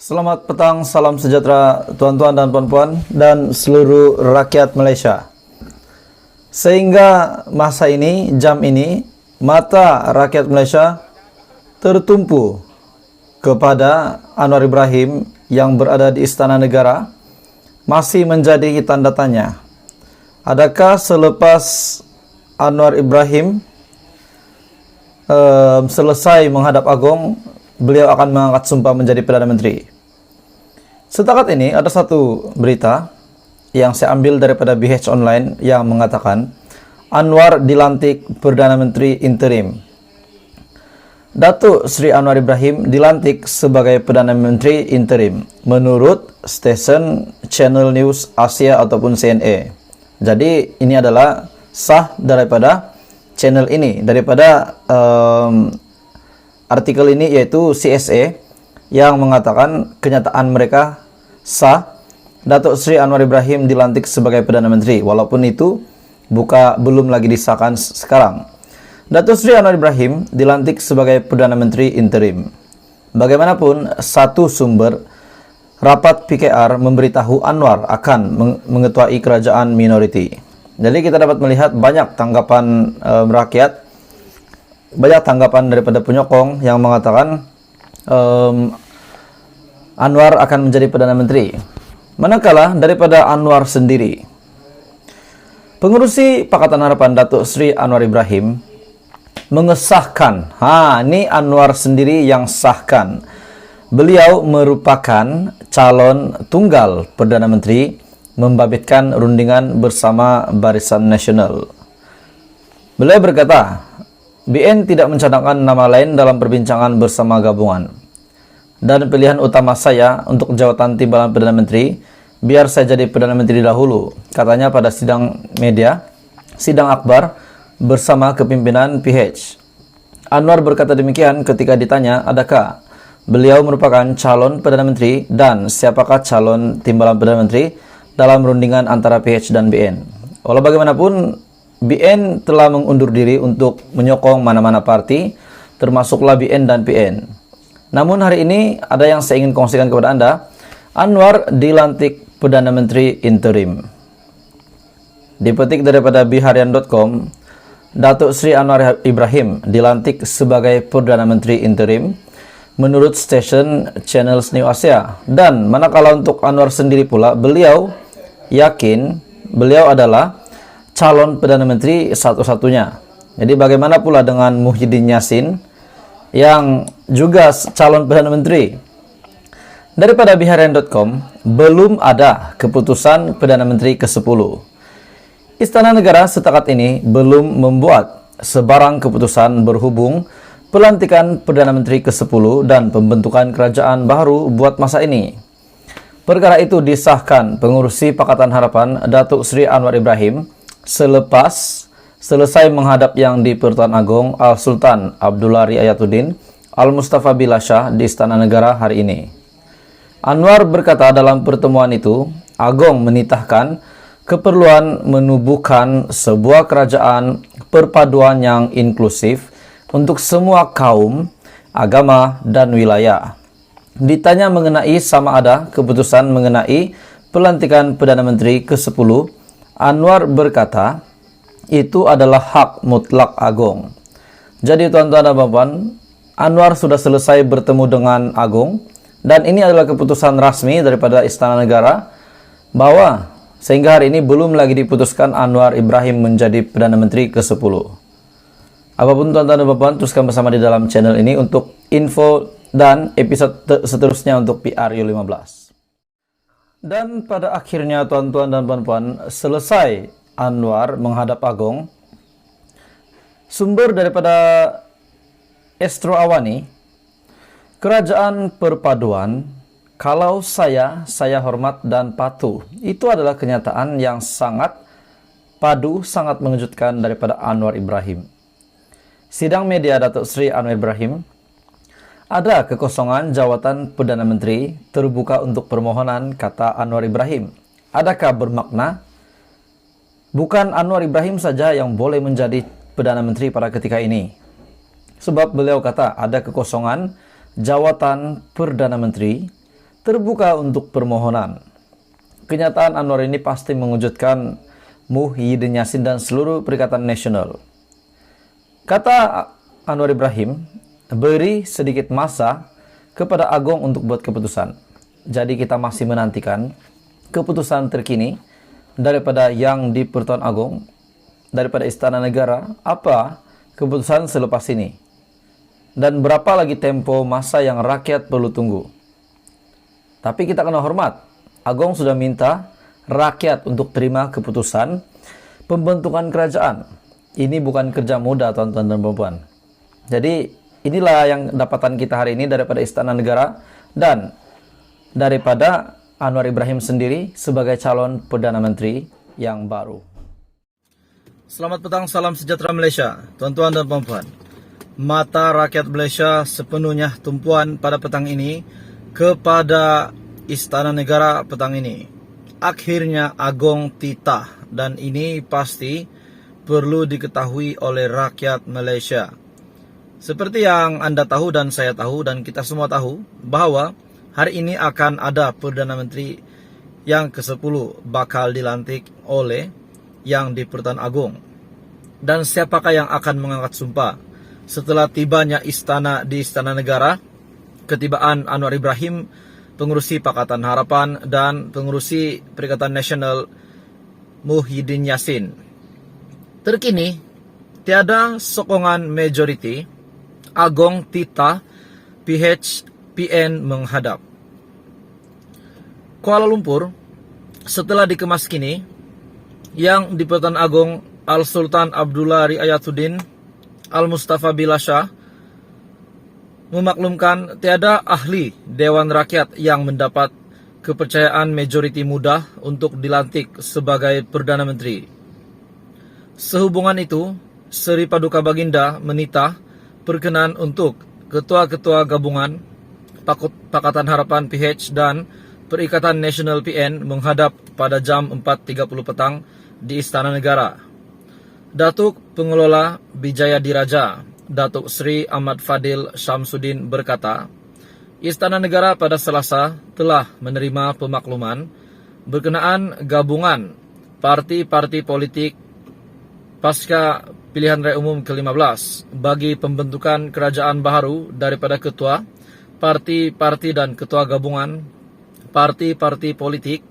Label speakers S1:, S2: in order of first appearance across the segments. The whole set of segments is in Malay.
S1: Selamat petang, salam sejahtera tuan-tuan dan puan-puan dan seluruh rakyat Malaysia. Sehingga masa ini, jam ini, mata rakyat Malaysia tertumpu kepada Anwar Ibrahim yang berada di Istana Negara masih menjadi tanda tanya. Adakah selepas Anwar Ibrahim selesai menghadap Agong, beliau akan mengangkat sumpah menjadi Perdana Menteri? Setakat ini ada satu berita yang saya ambil daripada BH Online yang mengatakan Anwar dilantik Perdana Menteri interim. Datuk Seri Anwar Ibrahim dilantik sebagai Perdana Menteri interim menurut stesen Channel News Asia ataupun CNA. Jadi ini adalah sah daripada channel ini, daripada artikel ini, yaitu CSA yang mengatakan kenyataan mereka sah. Datuk Seri Anwar Ibrahim dilantik sebagai Perdana Menteri, walaupun itu belum lagi disahkan sekarang. Datuk Seri Anwar Ibrahim dilantik sebagai Perdana Menteri interim. Bagaimanapun, satu sumber rapat PKR memberitahu Anwar akan mengetuai kerajaan minoriti. Jadi kita dapat melihat banyak tanggapan rakyat, banyak tanggapan daripada penyokong yang mengatakan Anwar akan menjadi Perdana Menteri. Manakala daripada Anwar sendiri, pengurusi Pakatan Harapan Datuk Seri Anwar Ibrahim mengesahkan, ini Anwar sendiri yang sahkan, beliau merupakan calon tunggal Perdana Menteri membabitkan rundingan bersama Barisan Nasional. Beliau berkata, BN tidak mencadangkan nama lain dalam perbincangan bersama gabungan. Dan pilihan utama saya untuk jawatan timbalan Perdana Menteri, biar saya jadi Perdana Menteri dahulu, katanya pada sidang media, sidang akbar bersama kepimpinan PH. Anwar berkata demikian ketika ditanya adakah beliau merupakan calon Perdana Menteri dan siapakah calon timbalan Perdana Menteri dalam rundingan antara PH dan BN. Walau bagaimanapun, BN telah mengundur diri untuk menyokong mana-mana parti, termasuklah BN dan PN. Namun hari ini ada yang saya ingin kongsikan kepada Anda. Anwar dilantik Perdana Menteri interim. Dipetik daripada biharian.com, Datuk Seri Anwar Ibrahim dilantik sebagai Perdana Menteri interim menurut stesen Channel News Asia. Dan manakala untuk Anwar sendiri pula, beliau yakin beliau adalah calon Perdana Menteri satu-satunya. Jadi bagaimana pula dengan Muhyiddin Yassin yang juga calon Perdana Menteri? Daripada biharian.com, belum ada keputusan Perdana Menteri ke-10. Istana Negara setakat ini belum membuat sebarang keputusan berhubung pelantikan Perdana Menteri ke-10 dan pembentukan kerajaan baru buat masa ini. Perkara itu disahkan pengurusi Pakatan Harapan Datuk Seri Anwar Ibrahim selepas selesai menghadap Yang di-Pertuan Agong Al-Sultan Abdullah Riayatuddin Al-Mustafa Billah Shah di Istana Negara hari ini. Anwar berkata dalam pertemuan itu, Agong menitahkan keperluan menubuhkan sebuah kerajaan perpaduan yang inklusif untuk semua kaum, agama, dan wilayah. Ditanya mengenai sama ada keputusan mengenai pelantikan Perdana Menteri ke-10, Anwar berkata, itu adalah hak mutlak Agong. Jadi tuan-tuan dan puan-puan, Anwar sudah selesai bertemu dengan Agong, dan ini adalah keputusan rasmi daripada Istana Negara bahwa sehingga hari ini belum lagi diputuskan Anwar Ibrahim menjadi Perdana Menteri ke-10. Apapun tuan-tuan dan puan-puan, teruskan bersama di dalam channel ini untuk info dan episode seterusnya untuk PRU15. Dan pada akhirnya tuan-tuan dan puan-puan, selesai Anwar menghadap Agong, sumber daripada Astro Awani, kerajaan perpaduan, kalau saya hormat dan patuh. Itu adalah kenyataan yang sangat padu, sangat mengejutkan daripada Anwar Ibrahim. Sidang media Datuk Seri Anwar Ibrahim, ada kekosongan jawatan Perdana Menteri terbuka untuk permohonan, kata Anwar Ibrahim. Adakah bermakna bukan Anwar Ibrahim saja yang boleh menjadi Perdana Menteri pada ketika ini? Sebab beliau kata ada kekosongan jawatan Perdana Menteri terbuka untuk permohonan. Kenyataan Anwar ini pasti mengejutkan Muhyiddin Yassin dan seluruh Perikatan Nasional. Kata Anwar Ibrahim, beri sedikit masa kepada Agong untuk buat keputusan. Jadi kita masih menantikan keputusan terkini daripada yang di Pertuan Agong, daripada Istana Negara, apa keputusan selepas ini. Dan berapa lagi tempo masa yang rakyat perlu tunggu. Tapi kita kena hormat. Agong sudah minta rakyat untuk terima keputusan pembentukan kerajaan. Ini bukan kerja mudah, tuan-tuan dan puan-puan. Jadi inilah yang dapatan kita hari ini daripada Istana Negara dan daripada Anwar Ibrahim sendiri sebagai calon Perdana Menteri yang baru. Selamat petang, salam sejahtera Malaysia, tuan-tuan dan puan-puan. Mata rakyat Malaysia sepenuhnya tumpuan pada petang ini kepada Istana Negara petang ini. Akhirnya Agong titah dan ini pasti perlu diketahui oleh rakyat Malaysia. Seperti yang Anda tahu dan saya tahu dan kita semua tahu bahwa hari ini akan ada Perdana Menteri yang ke-10 bakal dilantik oleh yang di Pertuan Agong. Dan siapakah yang akan mengangkat sumpah setelah tibanya di Istana Negara, ketibaan Anwar Ibrahim, pengurusi Pakatan Harapan dan pengurusi Perikatan Nasional Muhyiddin Yassin. Terkini, tiada sokongan majoriti, Agong titah PN menghadap Kuala Lumpur. Setelah dikemas kini, yang di Pertuan Agong Al-Sultan Abdullah Riayatuddin Al-Mustafa Bilasha memaklumkan tiada ahli Dewan Rakyat yang mendapat kepercayaan majoriti mudah untuk dilantik sebagai Perdana Menteri. Sehubungan itu, Seri Paduka Baginda menitah perkenan untuk Ketua-Ketua Gabungan Pakatan Harapan PH dan Perikatan Nasional PN menghadap pada jam 4.30 petang di Istana Negara. Datuk Pengelola Bijaya Diraja, Datuk Seri Ahmad Fadil Syamsuddin berkata, Istana Negara pada Selasa telah menerima pemakluman berkenaan gabungan parti-parti politik pasca pilihan raya umum ke-15 bagi pembentukan kerajaan baru daripada ketua parti-parti dan ketua gabungan parti-parti politik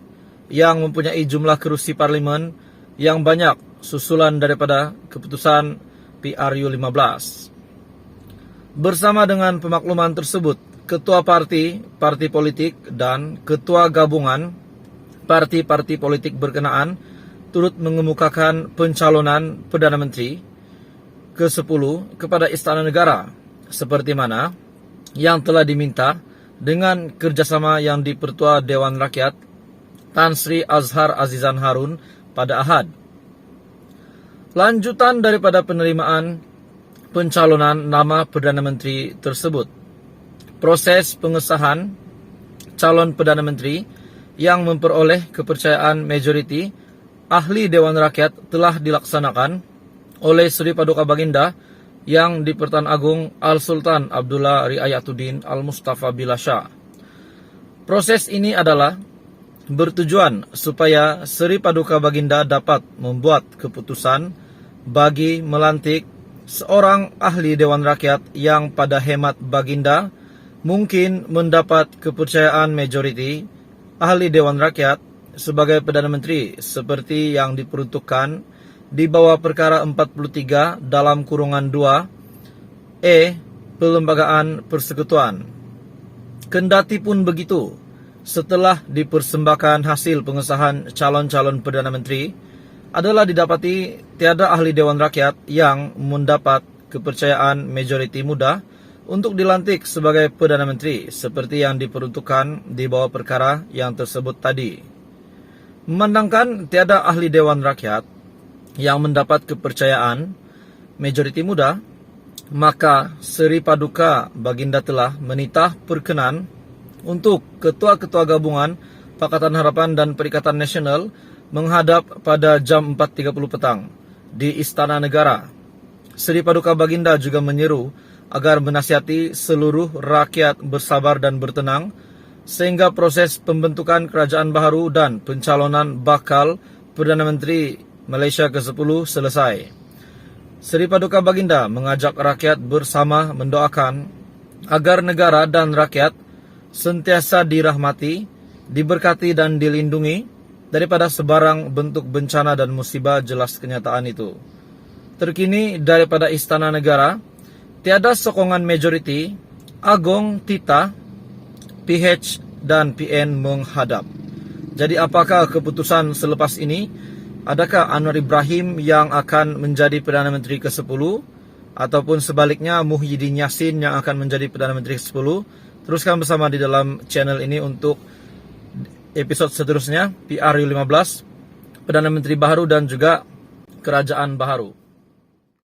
S1: yang mempunyai jumlah kerusi parlimen yang banyak susulan daripada keputusan PRU 15. Bersama dengan pemakluman tersebut, ketua parti politik dan ketua gabungan parti politik berkenaan turut mengemukakan pencalonan Perdana Menteri ke-10 kepada Istana Negara, seperti mana yang telah diminta dengan kerjasama yang dipertua Dewan Rakyat Tan Sri Azhar Azizan Harun pada Ahad. Lanjutan daripada penerimaan pencalonan nama Perdana Menteri tersebut, proses pengesahan calon Perdana Menteri yang memperoleh kepercayaan majoriti ahli Dewan Rakyat telah dilaksanakan oleh Seri Paduka Baginda yang di Pertuan Agong Al-Sultan Abdullah Riayatuddin Al-Mustafa Bilasha. Proses ini adalah bertujuan supaya Seri Paduka Baginda dapat membuat keputusan bagi melantik seorang ahli Dewan Rakyat yang pada hemat Baginda mungkin mendapat kepercayaan majoriti ahli Dewan Rakyat sebagai Perdana Menteri seperti yang diperuntukkan di bawah perkara 43 dalam kurungan 2E Pelembagaan Persekutuan. Kendati pun begitu, setelah dipersembahkan hasil pengesahan calon-calon Perdana Menteri, adalah didapati tiada ahli Dewan Rakyat yang mendapat kepercayaan majoriti mudah untuk dilantik sebagai Perdana Menteri seperti yang diperuntukkan di bawah perkara yang tersebut tadi. Memandangkan tiada ahli Dewan Rakyat yang mendapat kepercayaan majoriti mudah, maka Seri Paduka Baginda telah menitah perkenan untuk ketua-ketua gabungan Pakatan Harapan dan Perikatan Nasional menghadap pada jam 4.30 petang di Istana Negara. Seri Paduka Baginda juga menyeru agar menasihati seluruh rakyat bersabar dan bertenang sehingga proses pembentukan kerajaan baru dan pencalonan bakal Perdana Menteri Malaysia ke-10 selesai. Seri Paduka Baginda mengajak rakyat bersama mendoakan agar negara dan rakyat sentiasa dirahmati, diberkati dan dilindungi daripada sebarang bentuk bencana dan musibah. Jelas kenyataan itu. Terkini daripada Istana Negara, tiada sokongan majoriti, Agong, Tita, PH dan PN menghadap. Jadi apakah keputusan selepas ini? Adakah Anwar Ibrahim yang akan menjadi Perdana Menteri ke-10? Ataupun sebaliknya Muhyiddin Yassin yang akan menjadi Perdana Menteri ke-10? Teruskan bersama di dalam channel ini untuk episode seterusnya, PRU15, Perdana Menteri baru dan juga Kerajaan baru.